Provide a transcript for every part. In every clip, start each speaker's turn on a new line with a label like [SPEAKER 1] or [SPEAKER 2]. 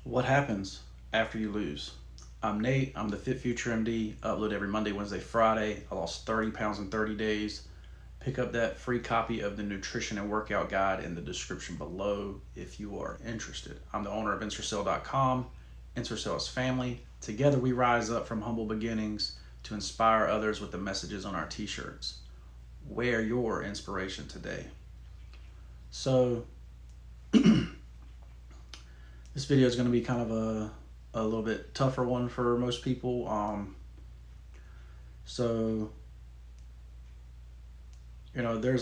[SPEAKER 1] What happens after you lose? I'm Nate. I'm the FitFutureMD. Upload every Monday, Wednesday, Friday. I lost 30 pounds in 30 days. Pick up that free copy of the nutrition and workout guide in the description below if you are interested. I'm the owner of Ensorsale.com. Ensorsale is family. Together we rise up from humble beginnings to inspire others with the messages on our t-shirts. Wear your inspiration today. So this video is going to be kind of a little bit tougher one for most people. There's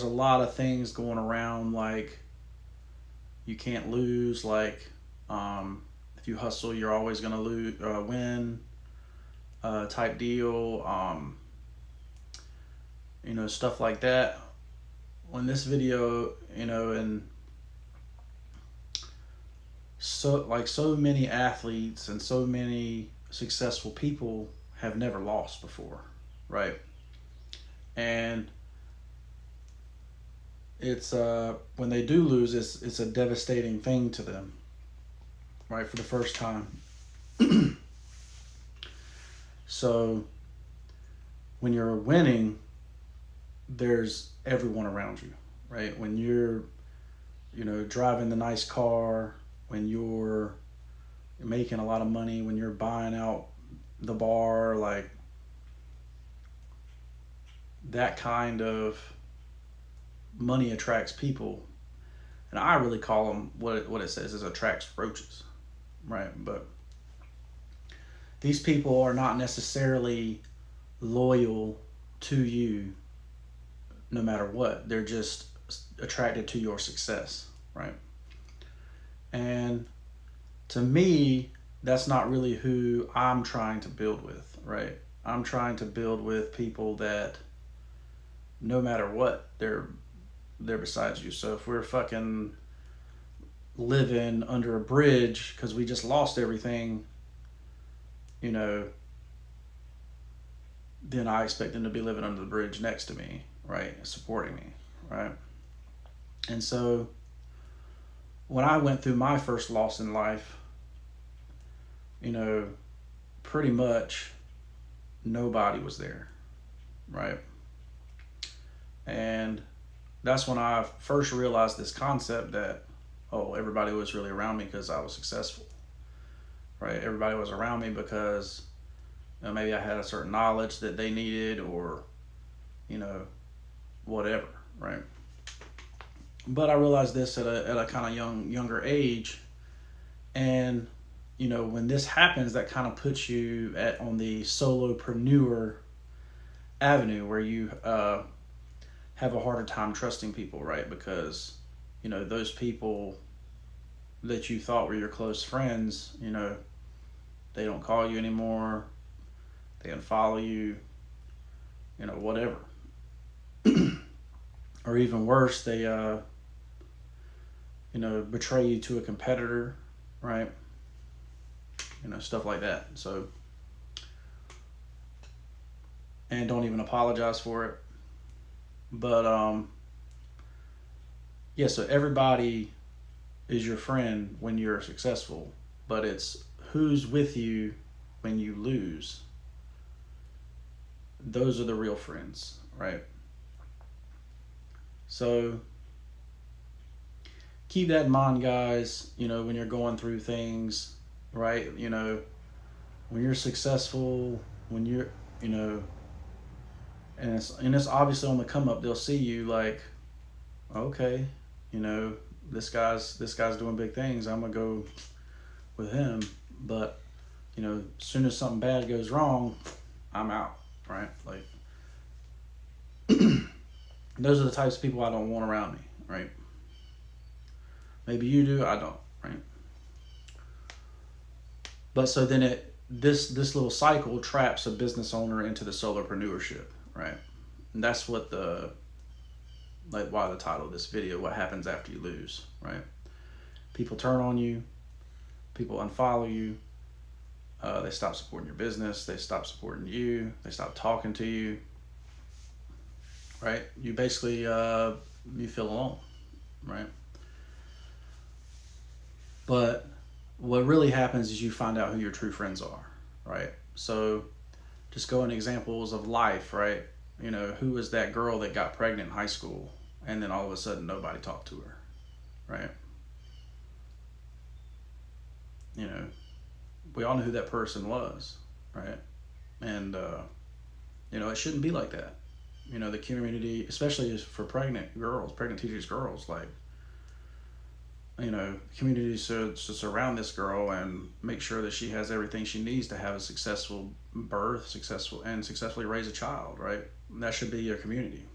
[SPEAKER 1] a lot of things going around, like you can't lose, like if you hustle, you're always going to win type deal, stuff like that. When this video, and so many athletes and so many successful people have never lost before, right? And it's when they do lose, it's a devastating thing to them, right, for the first time. So when you're winning, there's everyone around you, right? When you're driving the nice car, when you're making a lot of money, when you're buying out the bar, like that kind of money attracts people. And I really call them, what it says is attracts roaches, right? But these people are not necessarily loyal to you no matter what. They're just attracted to your success, right? And to me, that's not really who I'm trying to build with, right? I'm trying to build with people that no matter what, they're besides you. So if we're fucking living under a bridge because we just lost everything, then I expect them to be living under the bridge next to me, right? Supporting me, right? And so when I went through my first loss in life, pretty much nobody was there, right? And that's when I first realized this concept that, everybody was really around me because I was successful, right? Everybody was around me because maybe I had a certain knowledge that they needed, or, whatever, right? But I realized this at a kind of younger age. And, when this happens, that kind of puts you on the solopreneur avenue where you have a harder time trusting people, right? Because, those people that you thought were your close friends, they don't call you anymore. They unfollow you, whatever. Or even worse, they, betray you to a competitor, right? Stuff like that. So, and don't even apologize for it. But, so everybody is your friend when you're successful, but it's who's with you when you lose. Those are the real friends, right? So keep that in mind, guys, when you're going through things, right? When you're successful, when you're, and it's obviously on the come up, they'll see you like, okay, this guy's doing big things, I'm gonna go with him. But as soon as something bad goes wrong, I'm out, right? Like those are the types of people I don't want around me, right? Maybe you do, I don't, right? But so then this little cycle traps a business owner into the solopreneurship, right? And that's what why the title of this video, what happens after you lose, right? People turn on you, people unfollow you, they stop supporting your business, they stop supporting you, they stop talking to you, right? You basically, you feel alone, right? But what really happens is you find out who your true friends are, right? So just go in examples of life, right? You know, who was that girl that got pregnant in high school and then all of a sudden nobody talked to her, right? You know, we all know who that person was, right? And, you know, it shouldn't be like that. You know, the community, especially for pregnant girls, pregnant teenage girls, like, you know, community should surround this girl and make sure that she has everything she needs to have a successful birth, successfully raise a child, right? That should be your community.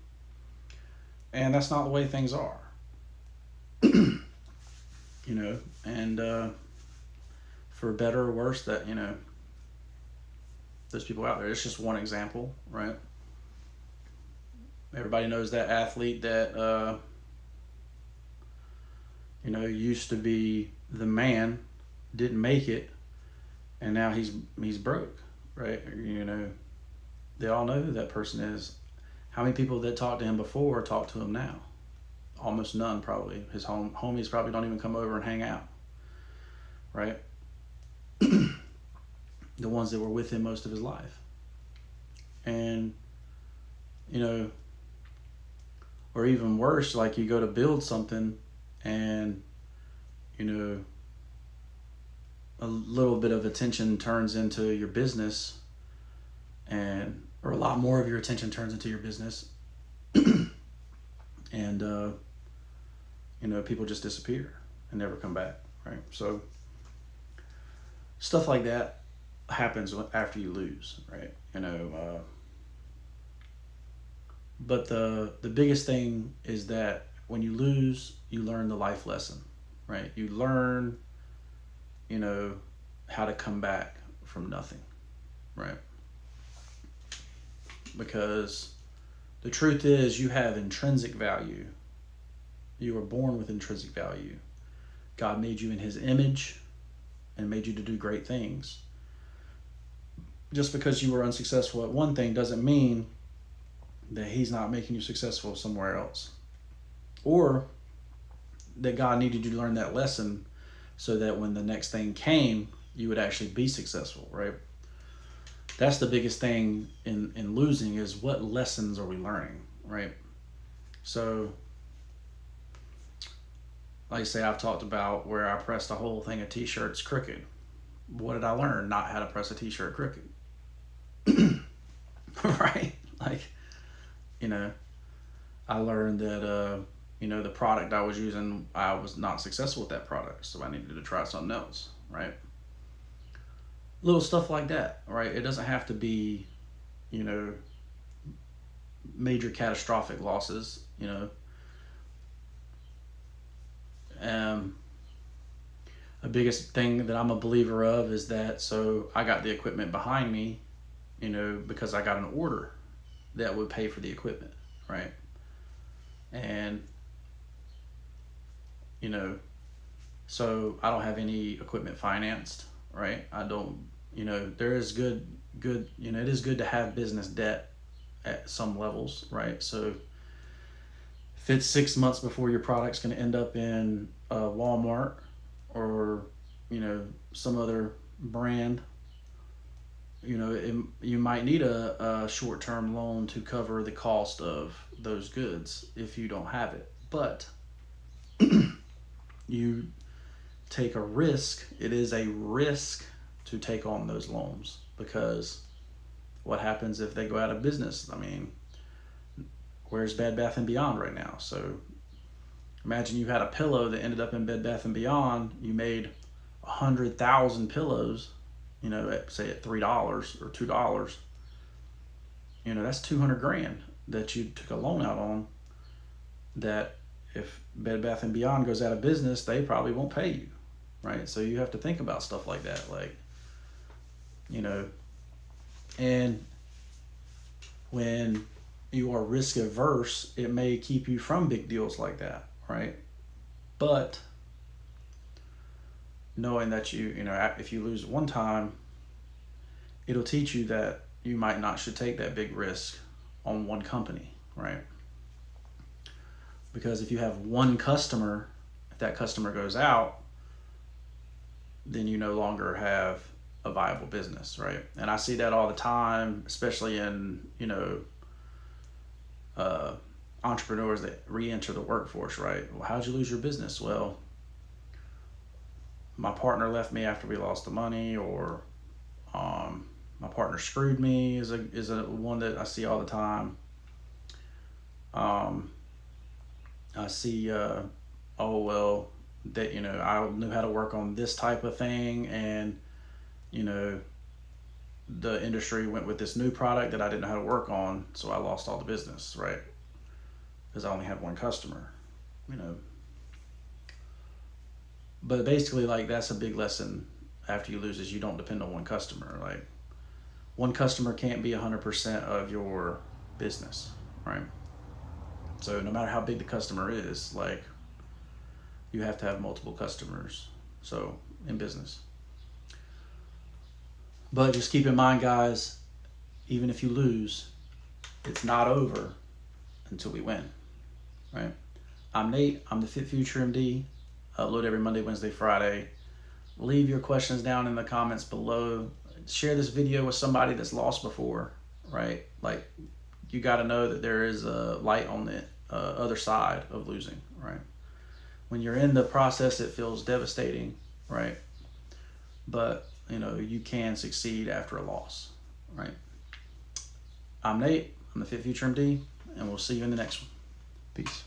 [SPEAKER 1] And that's not the way things are. You know, and for better or worse, that, you know, there's people out there. It's just one example, right? Everybody knows that athlete that, you know, used to be the man, didn't make it, and now he's broke, right? You know, they all know who that person is. How many people that talked to him before talk to him now? Almost none, probably. His homies probably don't even come over and hang out, right? The ones that were with him most of his life. And, you know, or even worse, like you go to build something and, you know, a little bit of attention turns into your business, and or a lot more of your attention turns into your business, and you know, people just disappear and never come back, right? So stuff like that happens after you lose, right? You know, but the biggest thing is that when you lose, you learn the life lesson, right? You learn, you know, how to come back from nothing, right? Because the truth is, you have intrinsic value. You were born with intrinsic value. God made you in his image and made you to do great things. Just because you were unsuccessful at one thing doesn't mean that he's not making you successful somewhere else. Or that God needed you to learn that lesson so that when the next thing came, you would actually be successful, right? That's the biggest thing in losing, is what lessons are we learning, right? So, like I say, I've talked about where I pressed a whole thing of t-shirts crooked. What did I learn? Not how to press a t-shirt crooked. Right? Like, you know, I learned that, you know, the product I was using, I was not successful with that product, so I needed to try something else, right? Little stuff like that, right? It doesn't have to be, you know, major catastrophic losses, you know. A biggest thing that I'm a believer of is that, so I got the equipment behind me, you know, because I got an order that would pay for the equipment, right? And, you know, so I don't have any equipment financed, right? I don't, you know, there is good, you know, it is good to have business debt at some levels, right? So if it's 6 months before your product's going to end up in Walmart or, you know, some other brand, you know, you might need a short-term loan to cover the cost of those goods if you don't have it. But you take a risk. It is a risk to take on those loans, because what happens if they go out of business? I mean, where's Bed Bath & Beyond right now? So imagine you had a pillow that ended up in Bed Bath & Beyond. You made 100,000 pillows, you know, say at $3 or $2. You know, that's 200 grand that you took a loan out on, that if Bed Bath & Beyond goes out of business, they probably won't pay you, right? So you have to think about stuff like that, like, you know, and when you are risk averse, it may keep you from big deals like that, right? But knowing that you know, if you lose one time, it'll teach you that you might not should take that big risk on one company, right? Because if you have one customer, if that customer goes out, then you no longer have a viable business, right? And I see that all the time, especially in, entrepreneurs that re-enter the workforce, right? Well, how'd you lose your business? Well, my partner left me after we lost the money, or my partner screwed me is a one that I see all the time. I see, oh well, that I knew how to work on this type of thing, and you know the industry went with this new product that I didn't know how to work on, so I lost all the business, right? Because I only had one customer, you know. But basically, like, that's a big lesson after you lose, is you don't depend on one customer. Like, one customer can't be 100% of your business, right? So no matter how big the customer is, like, you have to have multiple customers, so, in business. But just keep in mind, guys, even if you lose, it's not over until we win, right? I'm Nate. I'm the FitFutureMD. Upload every Monday, Wednesday, Friday. Leave your questions down in the comments below. Share this video with somebody that's lost before, right? Like, you got to know that there is a light on the other side of losing, right? When you're in the process, it feels devastating, right? But, you can succeed after a loss, right? I'm Nate. I'm the FitFutureMD, and we'll see you in the next one. Peace.